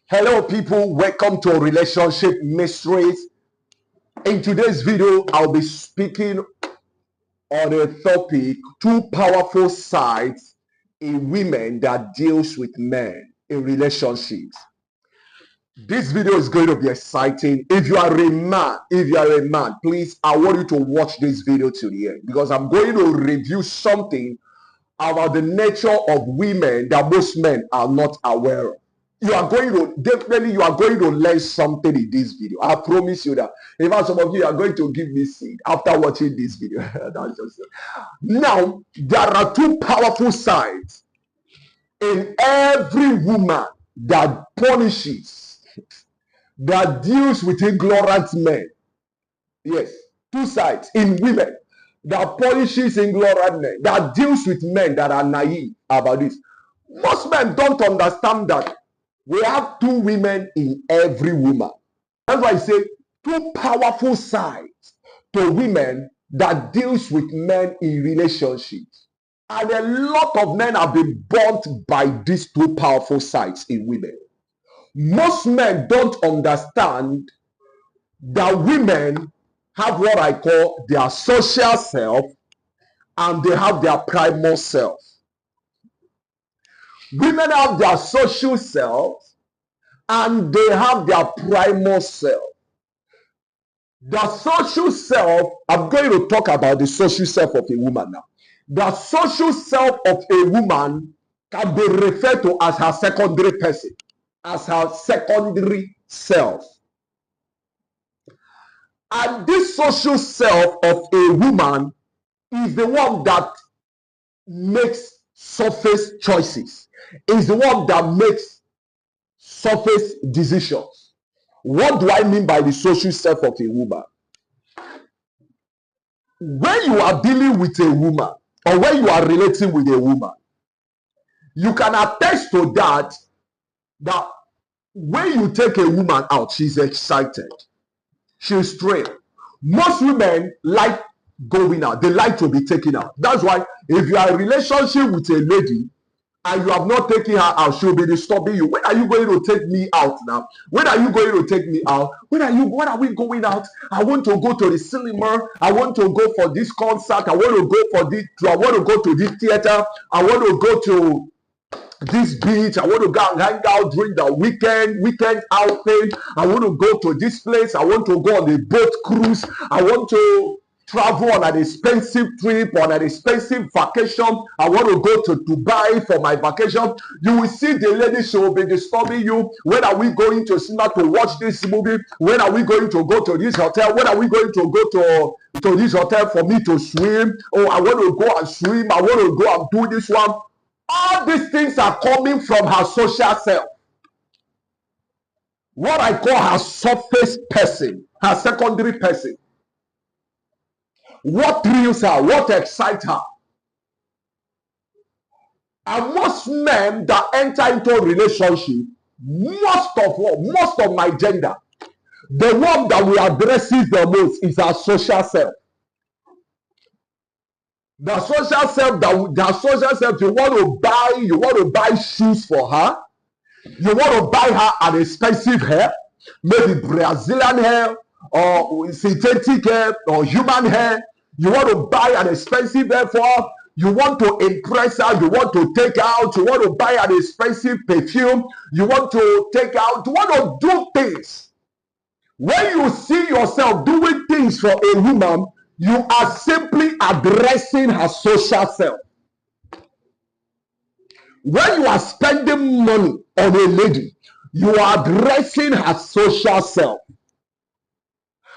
Hello people, welcome to Relationship Mysteries. In today's video, I'll be speaking on a topic, two powerful sides in women that deals with men in relationships. This video is going to be exciting. If you are a man, please, I want you to watch this video to the end because I'm going to review something about the nature of women that most men are not aware of. You are going to learn something in this video. I promise you that. In fact, some of you are going to give me seed after watching this video. That's just it. Now, there are two powerful sides in every woman that punishes, that deals with ignorant men. Yes, two sides in women that punishes ignorant men, that deals with men that are naive about this. Most men don't understand that we have two women in every woman. That's why I say two powerful sides to women that deals with men in relationships. And a lot of men have been burnt by these two powerful sides in women. Most men don't understand that women have what I call their social self and they have their primal self. Women have their social self and they have their primal self. The social self, I'm going to talk about the social self of a woman now. The social self of a woman can be referred to as her secondary person, as her secondary self. And this social self of a woman is the one that makes surface choices, is the one that makes surface decisions. What do I mean by the social self of a woman? When you are dealing with a woman or when you are relating with a woman, you can attest to that when you take a woman out, she's excited. She's thrilled. Most women like going out. They like to be taken out. That's why if you are in a relationship with a lady and you have not taken her out, she'll be disturbing you. When are you going to take me out now? When are you going to take me out? When are we going out? I want to go to the cinema. I want to go for this concert. I want to go to this theater. I want to go to this beach. I want to go and hang out during the weekend outing. I want to go to this place. I want to go on a boat cruise. I want to travel on an expensive trip, on an expensive vacation. I want to go to Dubai for my vacation. You will see the lady, she will be disturbing you. When are we going to cinema to watch this movie? When are we going to go to this hotel? When are we going to go to this hotel for me to swim? Oh, I want to go and swim. I want to go and do this one. All these things are coming from her social self. What I call her surface person, her secondary person. What thrills her? What excites her? And most men that enter into a relationship, most of my gender, the one that we addresses the most is our social self. The social self, you want to buy shoes for her. You want to buy her an expensive hair, maybe Brazilian hair or synthetic hair or human hair. You want to buy an expensive hair for her. You want to impress her. You want to take out. You want to buy an expensive perfume. You want to take out. You want to do things. When you see yourself doing things for a woman, you are simply addressing her social self. When you are spending money on a lady, you are addressing her social self.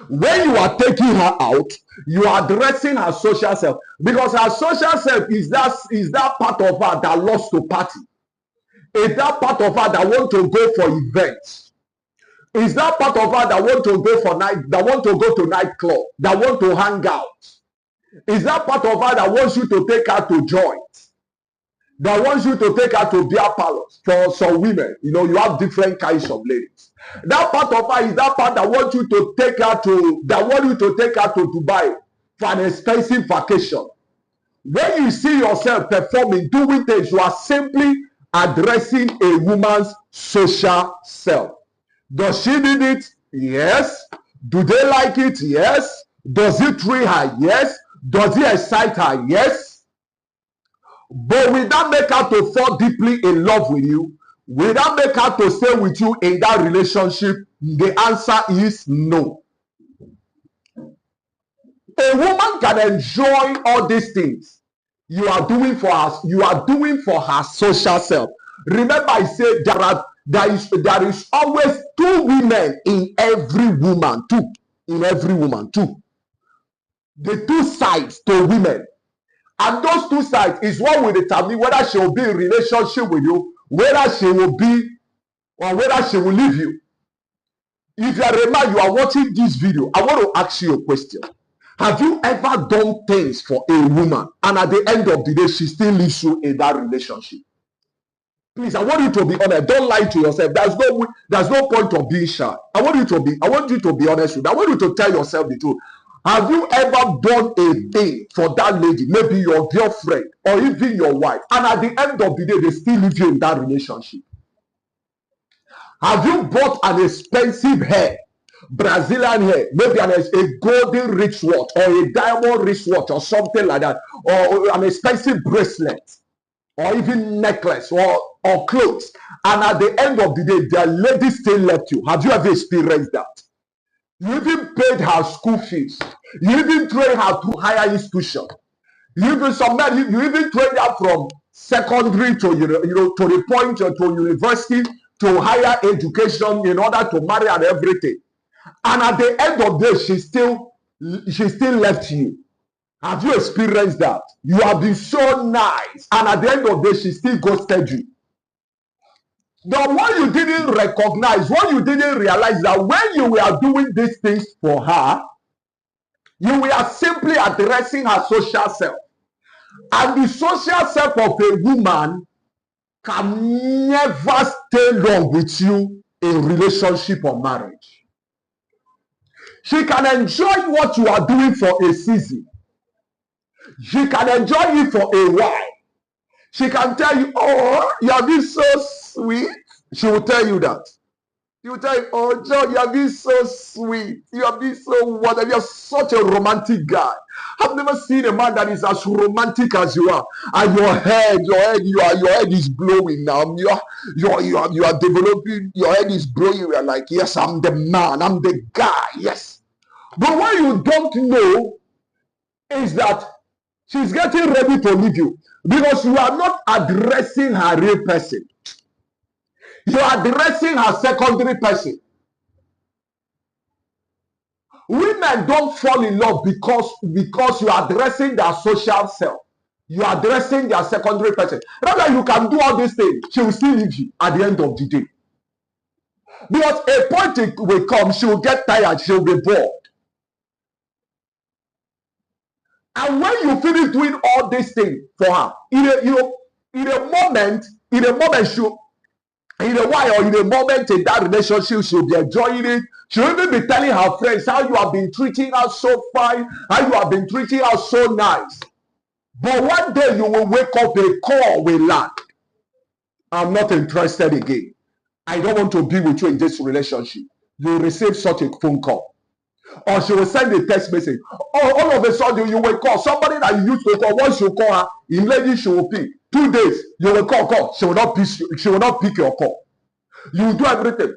When you are taking her out, you are addressing her social self. Because her social self is that part of her that loves to party. Is that part of her that want to go for events. Is that part of her that want to go to nightclub, that want to hang out. Is that part of her that wants you to take her to joints, that wants you to take her to beer parlors? For some women, you have different kinds of ladies. That part of her is that part that wants you to take her to Dubai for an expensive vacation. When you see yourself performing, doing things, you are simply addressing a woman's social self. Does she need it? Yes. Do they like it? Yes. Does it thrill her? Yes. Does it excite her? Yes. But will that make her to fall deeply in love with you? Will that make her to stay with you in that relationship? The answer is no. A woman can enjoy all these things you are doing for us. You are doing for her social self. Remember, I said there is always two women in every woman. Two in every woman. Two. The two sides to women, and those two sides is what will determine whether she will be in relationship with you, whether she will be, or whether she will leave you. If you are a man, you are watching this video, I want to ask you a question. Have you ever done things for a woman and at the end of the day she still leaves you in that relationship? Please, I want you to be honest. Don't lie to yourself. There's no point of being shy. I want you to be honest with me. I want you to tell yourself the truth. Have you ever done a thing for that lady, maybe your girlfriend or even your wife, and at the end of the day they still leave you in that relationship? Have you bought an expensive hair, Brazilian hair, maybe a golden wristwatch or a diamond wristwatch or something like that, or an expensive bracelet or even necklace or clothes, and at the end of the day the lady still left you? Have you ever experienced that? You even paid her school fees. You even trained her to higher institution. You even trained her from secondary to to the point to university to higher education in order to marry and everything. And at the end of the day, she still left you. Have you experienced that? You have been so nice, and at the end of the day, she still ghosted you. The one you didn't recognize, what you didn't realize, that when you were doing these things for her, you were simply addressing her social self. And the social self of a woman can never stay long with you in relationship or marriage. She can enjoy what you are doing for a season. She can enjoy it for a while. She can tell you, oh, you have been so sweet. She will tell you that. She will tell you, oh, John, you have been so sweet. You have been so wonderful. You are such a romantic guy. I've never seen a man that is as romantic as you are. And your head is blowing now. You are developing, your head is blowing. You are like, yes, I'm the man, I'm the guy, yes. But what you don't know is that she's getting ready to leave you because you are not addressing her real person. You are addressing her secondary person. Women don't fall in love because you are addressing their social self. You are addressing their secondary person. Rather, you can do all these things. She will still leave you at the end of the day. Because a point will come, she will get tired, she will be bored. And when you finish doing all these things for her, in a moment, in a while, in a moment in that relationship, she'll be enjoying it. She'll even be telling her friends how you have been treating her so fine, how you have been treating her so nice. But one day you will wake up, a call will land. I'm not interested again. I don't want to be with you in this relationship. You will receive such a phone call. Or she will send a text message. Or all of a sudden you will call somebody that you used to call. Once you call her, immediately she will pick. 2 days, you will call. She will not pick your call. You will do everything.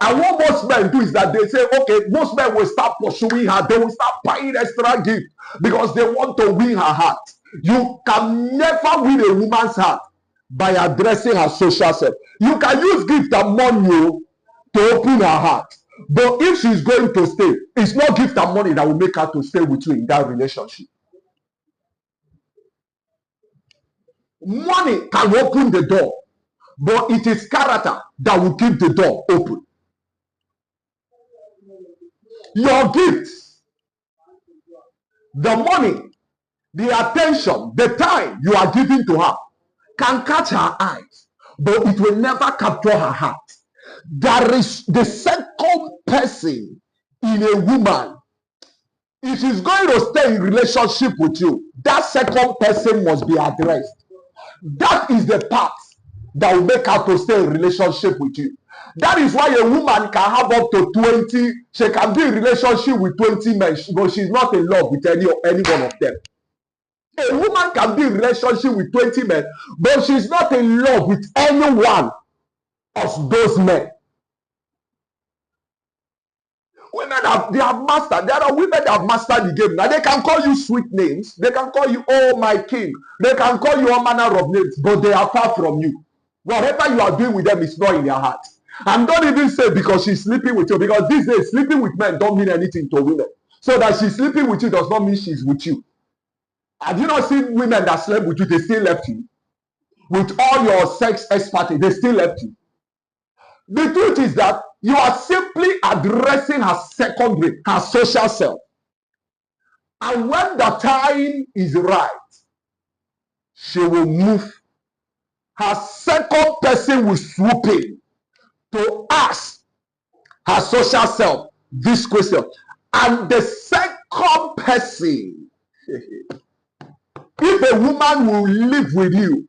And what most men do is that they say, okay, most men will start pursuing her. They will start buying extra gifts because they want to win her heart. You can never win a woman's heart by addressing her social self. You can use gift and money to open her heart. But if she's going to stay, it's not gift and money that will make her to stay with you in that relationship. Money can open the door, but it is character that will keep the door open. Your gifts, the money, the attention, the time you are giving to her can catch her eyes, but it will never capture her heart. There is the second person in a woman. If she's going to stay in relationship with you, that second person must be addressed. That is the part that will make her to stay in relationship with you. That is why a woman can have up to 20, she can be in relationship with 20 men, but she's not in love with any one of them. A woman can be in relationship with 20 men, but she's not in love with any one of those men. Women they have mastered. There are women that have mastered the game. Now they can call you sweet names. They can call you, oh my king. They can call you all manner of names, but they are far from you. Whatever you are doing with them is not in their heart. And don't even say because she's sleeping with you, because these days sleeping with men don't mean anything to women. So that she's sleeping with you does not mean she's with you. Have you not seen women that slept with you, they still left you? With all your sex expertise, they still left you. The truth is that you are simply addressing her secondary, her social self. And when the time is right, she will move. Her second person will swoop in to ask her social self this question. And the second person, if a woman will live with you,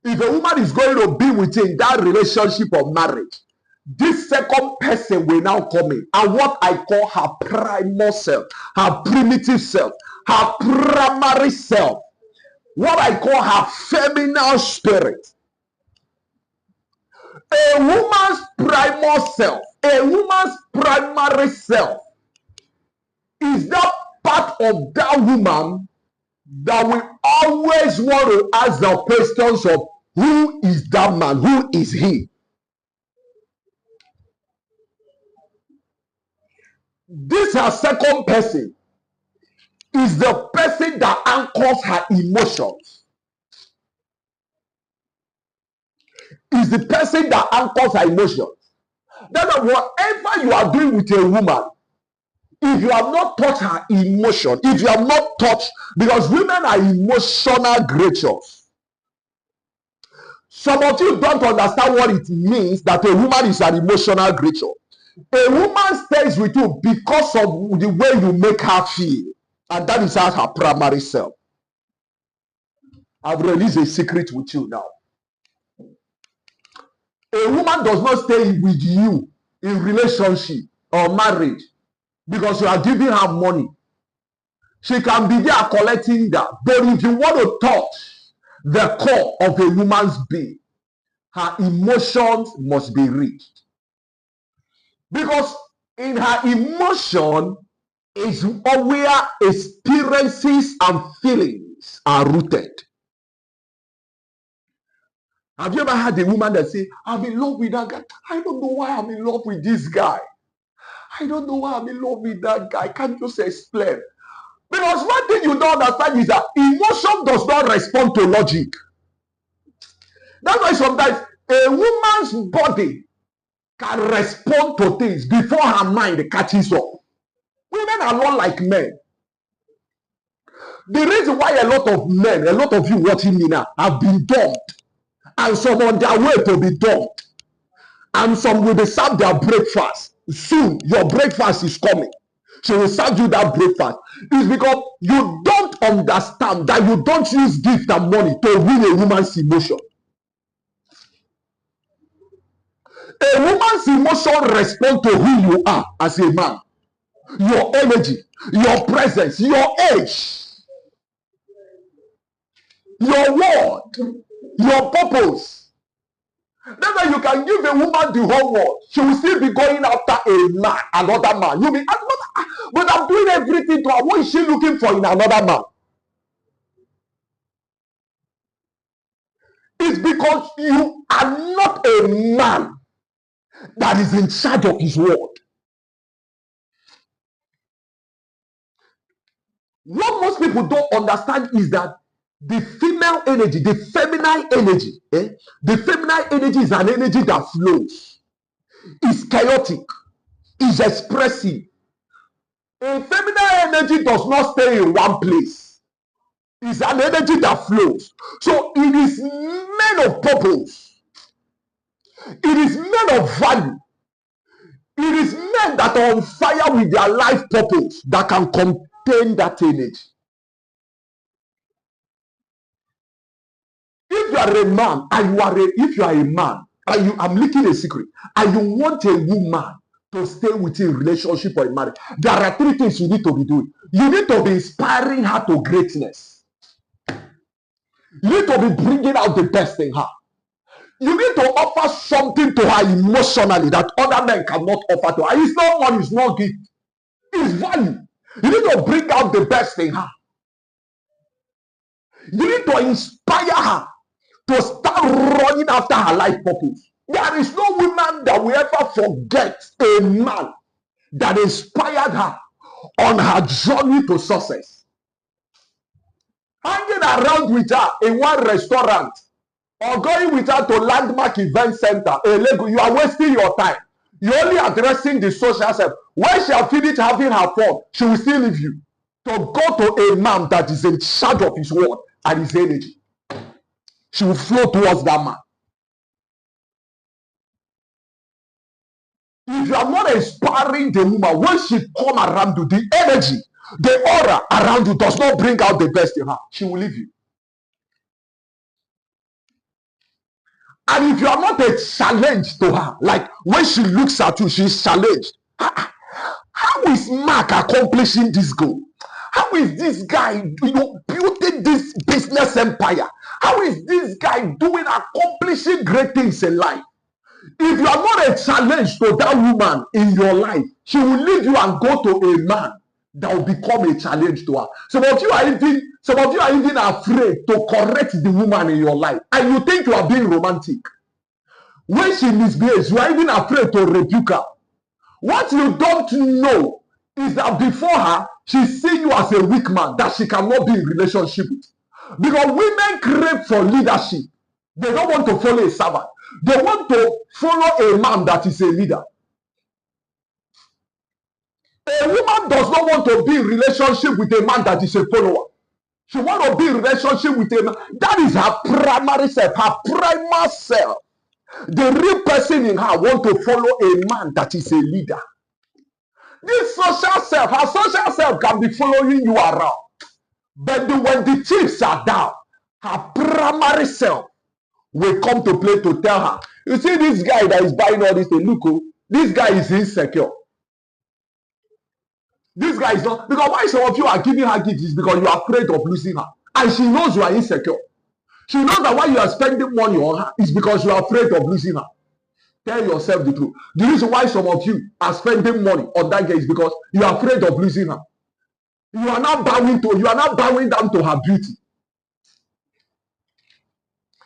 if a woman is going to be with you in that relationship of marriage, this second person will now come in. And what I call her primal self, her primitive self, her primary self, what I call her feminine spirit. A woman's primal self, a woman's primary self is that part of that woman that we always want to ask the questions of who is that man, who is he? This her second person is the person that anchors her emotions. Is the person that anchors her emotions. That whatever you are doing with a woman, if you have not touched her emotion, if you have not touched, because women are emotional creatures. Some of you don't understand what it means that a woman is an emotional creature. A woman stays with you because of the way you make her feel. And that is her primary self. I've released a secret with you now. A woman does not stay with you in relationship or marriage because you are giving her money. She can be there collecting that. But if you want to touch the core of a woman's being, her emotions must be reached. Because in her emotion is where experiences and feelings are rooted. Have you ever had a woman that say, I'm in love with that guy? I don't know why I'm in love with this guy. I don't know why I'm in love with that guy. Can't just explain. Because one thing you don't understand is that emotion does not respond to logic. That's why sometimes a woman's body can respond to things before her mind catches up. Women are not like men. The reason why a lot of men, a lot of you watching me now, have been dumped, and some on their way to be dumped, and some will be served their breakfast. Soon, your breakfast is coming. She will serve you that breakfast. It's because you don't understand that you don't use gift and money to win a woman's emotion. A woman's emotion responds to who you are as a man. Your energy, your presence, your age, your word, your purpose. That's why you can give a woman the whole world. She will still be going after a man, another man. You'll be, but I'm doing everything to her. What is she looking for in another man? It's because you are not a man that is in charge of his word. What most people don't understand is that the female energy, the feminine energy, the feminine energy is an energy that flows. It's chaotic. It's expressive. A feminine energy does not stay in one place. It's an energy that flows. So it is men of purpose. It is men of value. It is men that are on fire with their life purpose that can contain that energy. If you are a man and if you are a man and I'm leaking a secret and you want a woman to stay with you in relationship or in marriage, there are 3 things you need to be doing. You need to be inspiring her to greatness. You need to be bringing out the best in her. You need to offer something to her emotionally that other men cannot offer to her. It's not money, it's not gift. It's value. You need to bring out the best in her. You need to inspire her to start running after her life purpose. There is no woman that will ever forget a man that inspired her on her journey to success. Hanging around with her in one restaurant or going with her to Landmark Event Center, you are wasting your time. You're only addressing the social self. When she has finished having her fun, she will still leave you to go to a man that is in charge of his word and his energy. She will flow towards that man. If you are not inspiring the woman, when she come around you, the energy, the aura around you does not bring out the best in her, she will leave you. And if you are not a challenge to her, like when she looks at you, she's challenged. How is Mark accomplishing this goal? How is this guy, building this business empire? How is this guy accomplishing great things in life? If you are not a challenge to that woman in your life, she will leave you and go to a man that will become a challenge to her. Some of you are even afraid to correct the woman in your life, and you think you are being romantic. When she misbehaves, you are even afraid to rebuke her. What you don't know is that before her, she sees you as a weak man that she cannot be in relationship with. Because women crave for leadership. They don't want to follow a servant. They want to follow a man that is a leader. A woman does not want to be in relationship with a man that is a follower. She wants to be in relationship with a man. That is her primary self, her primal self. The real person in her wants to follow a man that is a leader. This social self, her social self can be following you around. But when the chips are down, her primary self will come to play to tell her, you see this guy that is buying all this thing, look, this guy is insecure. This guy is not, because why some of you are giving her gifts is because you are afraid of losing her. And she knows you are insecure. She knows that why you are spending money on her is because you are afraid of losing her. Tell yourself the truth. The reason why some of you are spending money on that girl is because you are afraid of losing her. You are not bowing down to her beauty.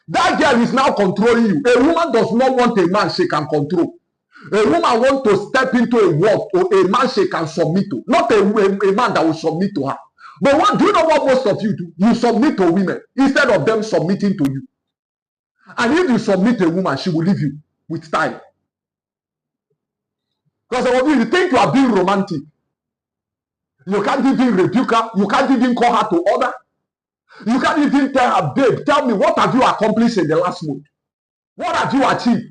That girl is now controlling you. A woman does not want a man she can control. A woman wants to step into a world or a man she can submit to, not a man that will submit to her. But what do you know what most of you do? You submit to women instead of them submitting to you. And if you submit a woman, she will leave you with time. Because some of you think you are being romantic. You can't even rebuke her. You can't even call her to order. You can't even tell her, babe, tell me, what have you accomplished in the last month? What have you achieved?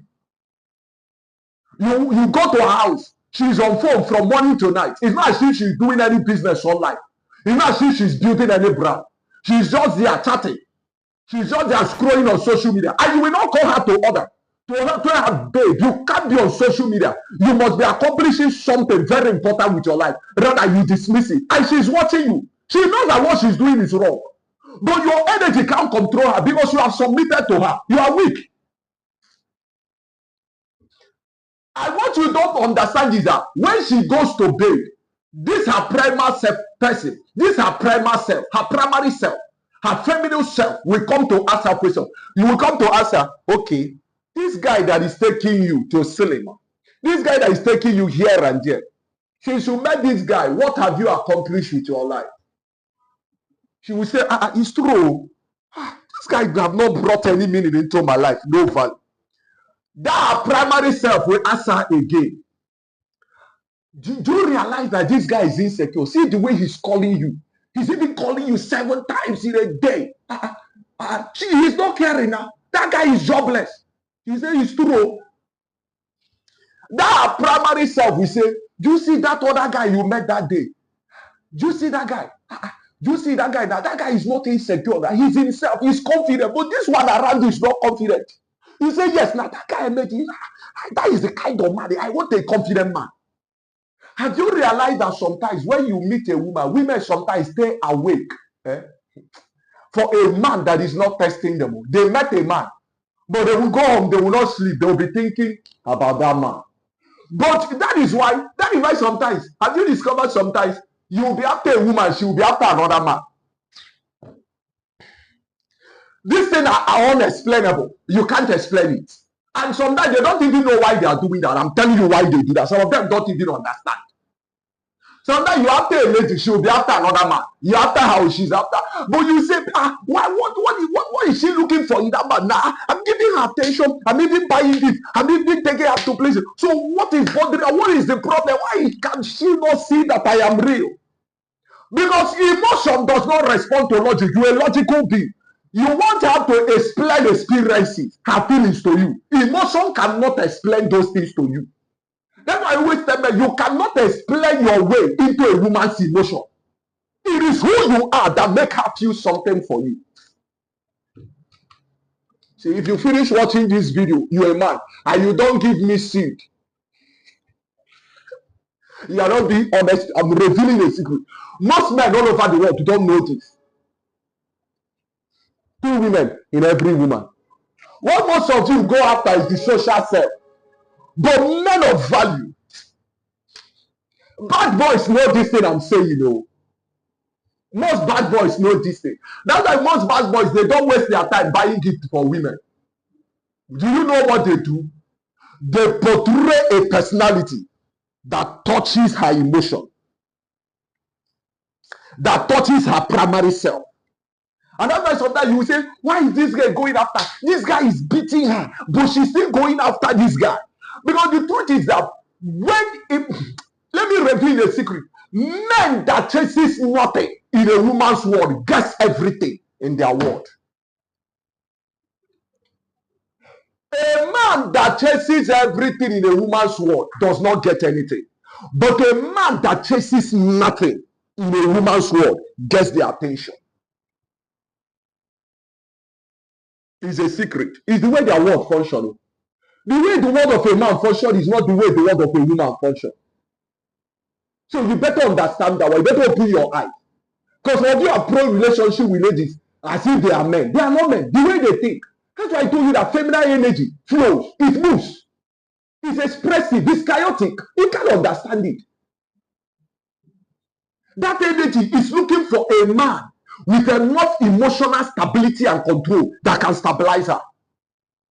You go to her house. She's on phone from morning to night. It's not as if she's doing any business online. It's not as if she's building any brand. She's just there chatting. She's just there scrolling on social media. And you will not call her to order. To her, babe, you can't be on social media. You must be accomplishing something very important with your life. Rather, you dismiss it. And she's watching you. She knows that what she's doing is wrong. But your energy can't control her because you have submitted to her. You are weak. And what you don't understand is that when she goes to bed, this her primal self person, this her primal self, her primary self, her feminine self will come to ask her question. You will come to ask her, okay, this guy that is taking you to cinema, this guy that is taking you here and there, since you met this guy, what have you accomplished with your life? She will say, it's true. This guy have not brought any meaning into my life, no value. That primary self will answer again. Do you realize that this guy is insecure? See the way he's calling you. He's even calling you 7 times in a day. He's not caring now. That guy is jobless. He said it's true. That primary self will say, do you see that other guy you met that day? Do you see that guy? You see that guy now? That guy is not insecure. That he's himself. He's confident. But this one around you is not confident. You say, yes, now that guy made it. That is the kind of man. I want a confident man. Have you realized that sometimes when you meet a woman, women sometimes stay awake for a man that is not testing them? They met a man, but they will go home, they will not sleep. They will be thinking about that man. But that is why sometimes, have you discovered sometimes you will be after a woman, she will be after another man. These things are unexplainable. You can't explain it. And sometimes they don't even know why they are doing that. I'm telling you why they do that. Some of them don't even understand. Sometimes you after a lady, she will be after another man. You after how she's after. But you say, what is she looking for in that man? Now, I'm giving her attention. I'm even buying this. I'm even taking her to places. So what is bothering her? What is the problem? Why can she not see that I am real? Because emotion does not respond to logic. You're a logical being. You want her to explain experiences, her feelings to you. Emotion cannot explain those things to you. That's why I always tell them, you cannot explain your way into a woman's emotion. It is who you are that make her feel something for you. See, if you finish watching this video, you're a man, and you don't give me seed, you are not being honest. I'm revealing a secret. Most men all over the world don't know this. 2 women in every woman. What most of you go after is the social self. But men of value. Bad boys know this thing I'm saying, you know. Most bad boys know this thing. That's why most bad boys, they don't waste their time buying gifts for women. Do you know what they do? They portray a personality that touches her emotion, that touches her primary self. And that's why sometimes you will say, why is this guy going after? This guy is beating her, but she's still going after this guy. Because the truth is that let me reveal a secret. Men that chases nothing in a woman's world gets everything in their world. A man that chases everything in a woman's world does not get anything. But a man that chases nothing in a woman's world gets the attention. It's a secret. It's the way their world functions. The way the word of a man functions is not the way the word of a woman functions. So you better understand that one. You better open your eyes. Because when you approach relationship with ladies as if they are men, they are not men. The way they think. That's why I told you that feminine energy flows. It moves. It's expressive. It's chaotic. You can't understand it. That energy is looking for a man with enough emotional stability and control that can stabilize her.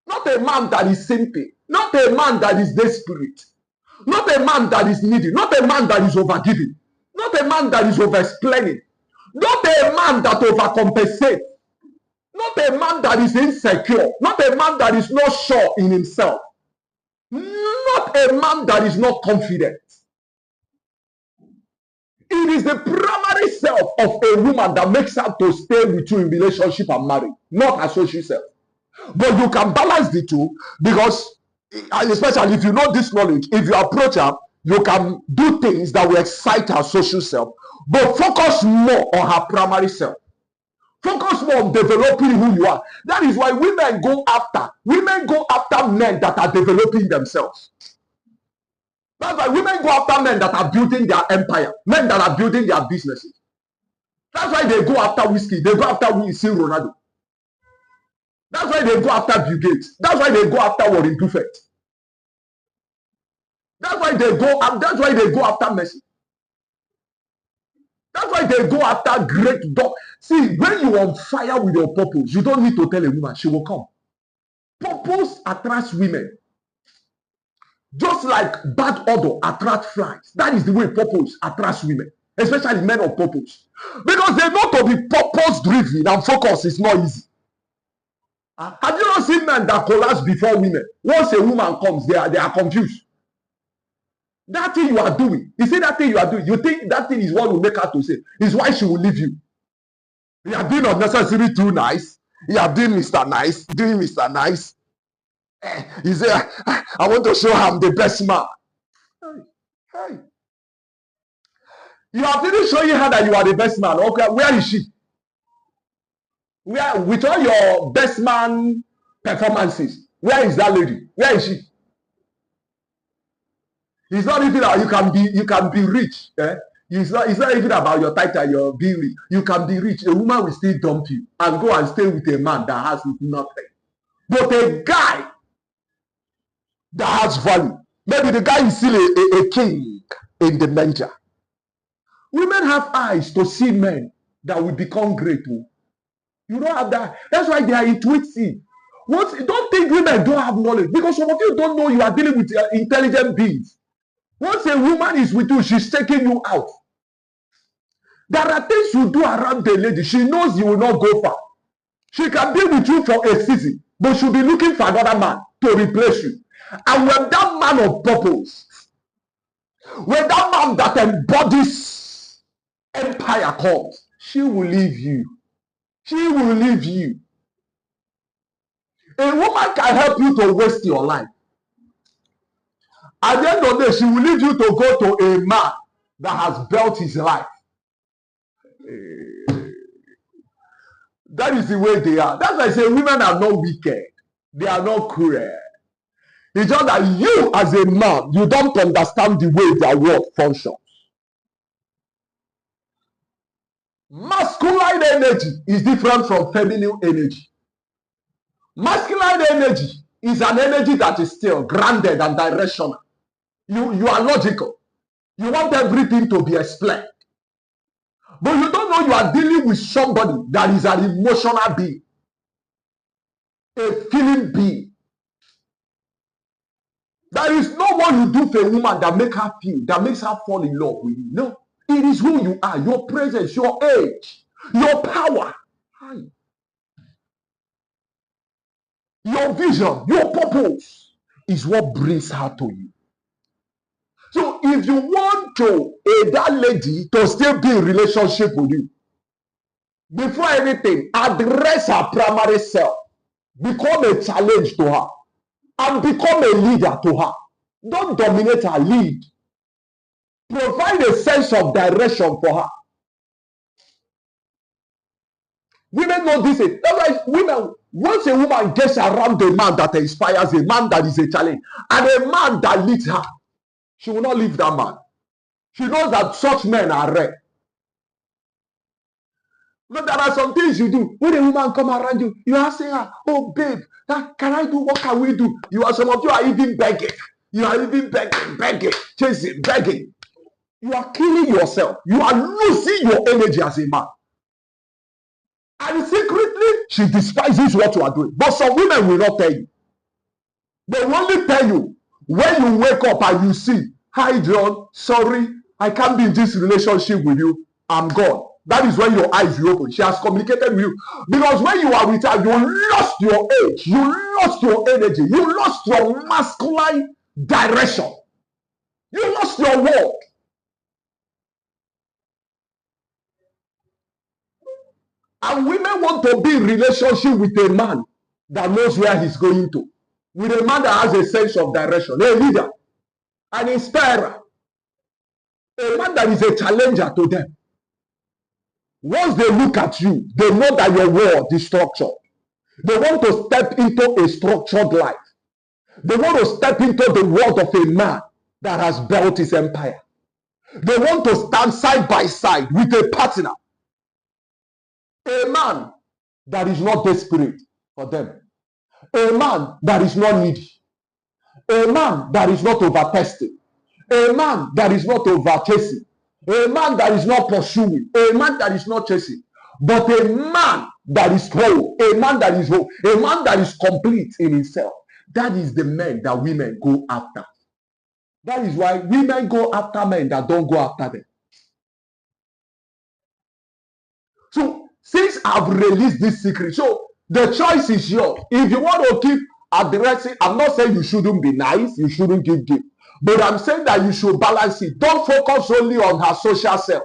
Not a man that is simple. Not a man that is desperate. Not a man that is needy. Not a man that is overgiving. Not a man that is overexplaining. Not a man that overcompensates. Not a man that is insecure. Not a man that is not sure in himself. Not a man that is not confident. It is the primary self of a woman that makes her to stay with you in relationship and marry, not her social self. But you can balance the two because, especially if you know this knowledge, if you approach her, you can do things that will excite her social self, but focus more on her primary self. Focus more on developing who you are. That is why women go after men that are developing themselves. That's why women go after men that are building their empire, men that are building their businesses. That's why they go after whiskey. They go after Ronaldo. That's why they go after Bill Gates. That's why they go after Warren Buffett. That's why they go after Messi. That's why they go after great dog. See, when you are on fire with your purpose, you don't need to tell a woman, she will come. Purpose attracts women. Just like bad odor attracts flies. That is the way purpose attracts women, especially men of purpose. Because they know to be purpose-driven and focus is not easy. Have you not seen men that collapse before women? Once a woman comes, they are confused. That thing you are doing, you see that thing you are doing, you think that thing is what will make her to say, is why she will leave you. You are being unnecessarily too nice. You are doing Mr. Nice, doing Mr. Nice. You say, I want to show her I'm the best man. Hey. You have finished showing her that you are the best man. Okay, where is she? Where, with all your best man performances, where is that lady? Where is she? It's not even that you can be rich. Eh? It's not even about your title, your being rich. You can be rich. A woman will still dump you and go and stay with a man that has nothing. But a guy that has value, maybe the guy is still a king in the manger. Women have eyes to see men that will become great. You don't have that. That's why they are intuitive. Don't think women don't have knowledge, because some of you don't know you are dealing with intelligent beings. Once a woman is with you, she's taking you out. There are things you do around the lady. She knows you will not go far. She can be with you for a season, but she'll be looking for another man to replace you. And when that man of purpose, when that man that embodies empire comes, she will leave you. She will leave you. A woman can help you to waste your life. At the end of the day, she will leave you to go to a man that has built his life. That is the way they are. That's why I say women are not wicked. They are not cruel. It's just that you, as a man, you don't understand the way their world functions. Masculine energy is different from feminine energy. Masculine energy is an energy that is still grounded and directional. You are logical. You want everything to be explained. But you don't know you are dealing with somebody that is an emotional being, a feeling being. There is no what you do for a woman that makes her feel, that makes her fall in love with you. No, it is who you are, your presence, your age, your power, your vision, your purpose is what brings her to you. So if you want that lady to still be in relationship with you, before anything, address her primary self. Become a challenge to her. And become a leader to her. Don't dominate her, lead. Provide a sense of direction for her. Women know this. That's why women, once a woman gets around a man that inspires, a man that is a challenge, and a man that leads her, she will not leave that man. She knows that such men are rare. But there are some things you do. When a woman come around you, you are saying, oh babe, can I do? What can we do? Some of you are even begging. You are even begging, chasing, begging. You are killing yourself. You are losing your energy as a man. And secretly, she despises what you are doing. But some women will not tell you. They will only tell you when you wake up and you see, hi John, sorry, I can't be in this relationship with you. I'm gone. That is when your eyes will open. She has communicated with you. Because when you are with her, you lost your age. You lost your energy. You lost your masculine direction. You lost your world. And women want to be in relationship with a man that knows where he's going to. With a man that has a sense of direction. A leader. An inspirer. A man that is a challenger to them. Once they look at you, they know that your world is structured. They want to step into a structured life. They want to step into the world of a man that has built his empire. They want to stand side by side with a partner. A man that is not desperate for them. A man that is not needy. A man that is not over-testing. A man that is not over-chasing. A man that is not pursuing. A man that is not chasing. But a man that is whole. A man that is whole. A man that is complete in himself. That is the man that women go after. That is why women go after men that don't go after them. So, since I've released this secret, so the choice is yours. If you want to keep addressing, I'm not saying you shouldn't be nice, you shouldn't give gift. But I'm saying that you should balance it. Don't focus only on her social self.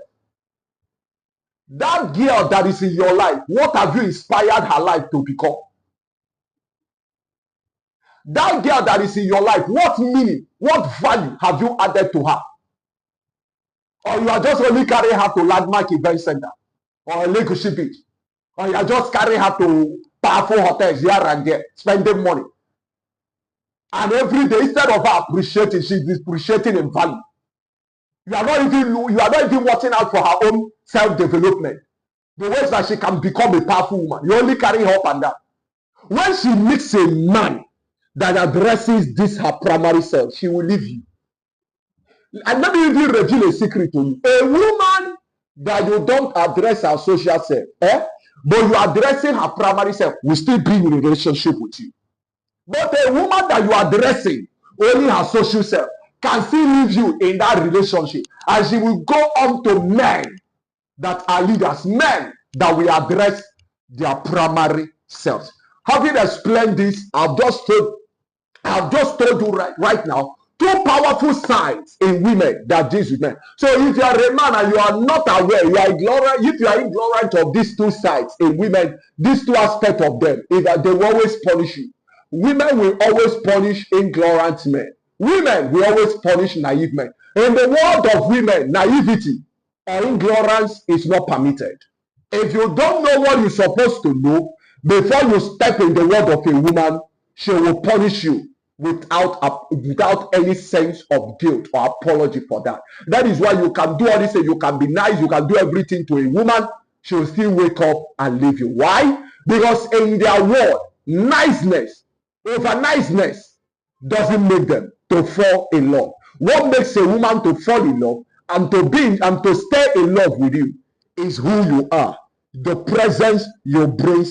That girl that is in your life, what have you inspired her life to become? That girl that is in your life, what meaning, what value have you added to her? Or you are just only carrying her to Landmark Event Center or Legacy Beach. Or you are just carrying her to powerful hotels here and there, spending money. And every day, instead of her appreciating, she's depreciating in value. You are not even watching out for her own self-development. The ways that she can become a powerful woman. You only carry her up and down. When she meets a man that addresses this her primary self, she will leave you. And let me even reveal a secret to you. A woman that you don't address her social self, but you are addressing her primary self, will still be in a relationship with you. But a woman that you are addressing only her social self can still leave you in that relationship. And she will go on to men that are leaders, men that will address their primary selves. Having explained this, I've just told you right now two powerful signs in women that deals with men. So if you are a man and you are not aware, you are ignorant, if you are ignorant of these two sides in women, these two aspects of them, is that they will always punish you. Women will always punish ignorant men. Women will always punish naive men. In the world of women, naivety or ignorance is not permitted. If you don't know what you're supposed to know, before you step in the world of a woman, she will punish you without any sense of guilt or apology for that. That is why you can do all this, you can be nice, you can do everything to a woman, she will still wake up and leave you. Why? Because in their world, niceness, over niceness, doesn't make them to fall in love. What makes a woman to fall in love and to stay in love with you is who you are, the presence you bring,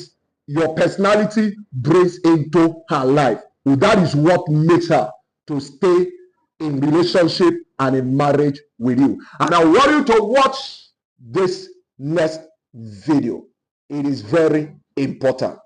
your personality brings into her life. Well, that is what makes her to stay in relationship and in marriage with you. And I want you to watch this next video. It is very important.